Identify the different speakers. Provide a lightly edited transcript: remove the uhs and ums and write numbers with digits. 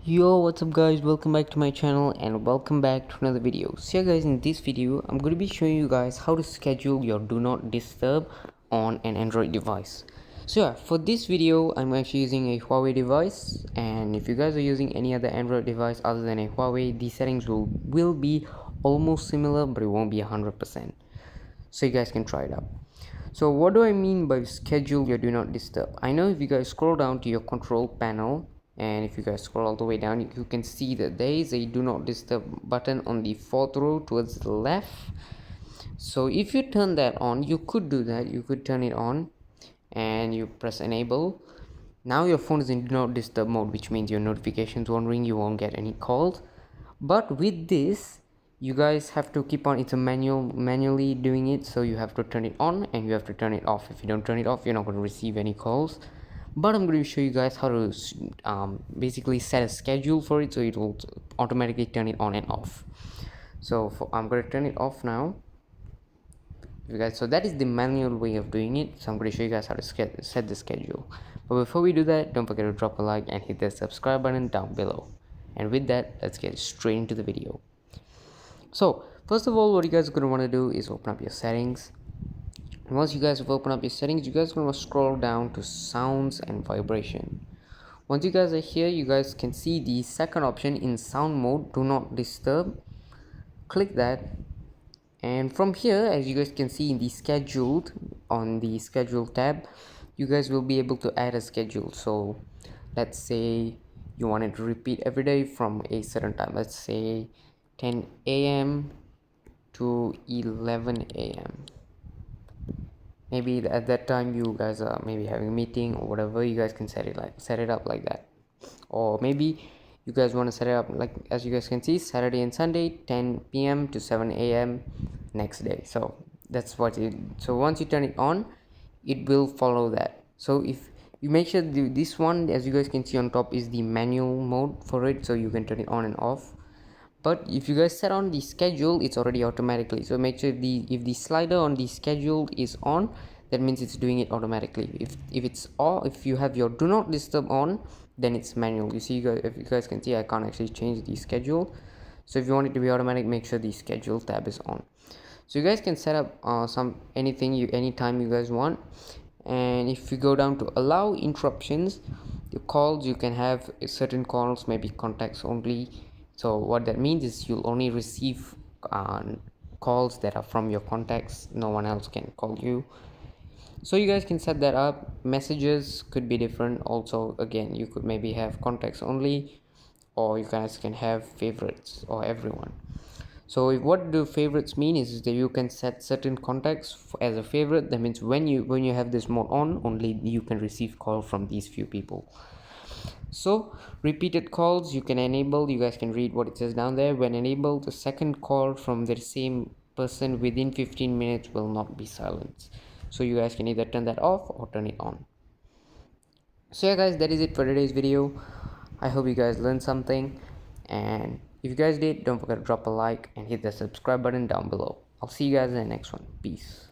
Speaker 1: Yo, what's up guys, welcome back to my channel and welcome back to another video. So yeah guys, in this video I'm going to be showing you guys how to schedule your do not disturb on an Android device. So yeah, for this video I'm actually using a Huawei device, and if you guys are using any other Android device other than a Huawei, the settings will be almost similar, but it won't be 100%, so you guys can try it out. So what do I mean by schedule your do not disturb? I know if you guys scroll down to your control panel, and if you guys scroll all the way down, you can see that there is a do not disturb button on the fourth row towards the left. So if you turn that on, you could do that, you could turn it on and you press enable. Now your phone is in do not disturb mode, which means your notifications won't ring, you won't get any calls. But with this, you guys have to keep on, it's a manually doing it, so you have to turn it on and you have to turn it off. If you don't turn it off, you're not going to receive any calls. But I'm going to show you guys how to basically set a schedule for it, so it will automatically turn it on and off. So I'm going to turn it off now, you guys. So that is the manual way of doing it, so I'm going to show you guys how to set the schedule. But before we do that, don't forget to drop a like and hit the subscribe button down below. And with that, let's get straight into the video. So first of all, what you guys are going to want to do is open up your settings. Once you guys have opened up your settings, you guys are going to scroll down to sounds and vibration. Once you guys are here, you guys can see the second option in sound mode, do not disturb. Click that, and from here, as you guys can see in the scheduled, on the schedule tab, you guys will be able to add a schedule. So let's say you want it to repeat every day from a certain time, let's say 10 a.m. to 11 a.m. maybe at that time you guys are maybe having a meeting or whatever. You guys can set it up like that. Or maybe you guys want to set it up like, as you guys can see, Saturday and Sunday 10 p.m. to 7 a.m. next day. So that's what it, so once you turn it on, it will follow that. So if you make sure this one, as you guys can see on top, is the manual mode for it, so you can turn it on and off. But if you guys set on the schedule, it's already automatically, so make sure if the slider on the schedule is on, that means it's doing it automatically. If it's off, if you have your do not disturb on, then it's manual. You see, if you guys can see, I can't actually change the schedule. So if you want it to be automatic, make sure the schedule tab is on. So you guys can set up anytime you guys want. And if you go down to allow interruptions, the calls, you can have certain calls, maybe contacts only. So what that means is you'll only receive calls that are from your contacts, no one else can call you. So you guys can set that up. Messages could be different also. Again, you could maybe have contacts only, or you guys can have favorites or everyone. So what do favorites mean is that you can set certain contacts as a favorite. That means when you have this mode on, only you can receive call from these few people. So repeated calls you can enable. You guys can read what it says down there. When enabled, the second call from the same person within 15 minutes will not be silenced. So you guys can either turn that off or turn it on. So yeah guys, that is it for today's video. I hope you guys learned something, and if you guys did, don't forget to drop a like and hit the subscribe button down below. I'll see you guys in the next one. Peace.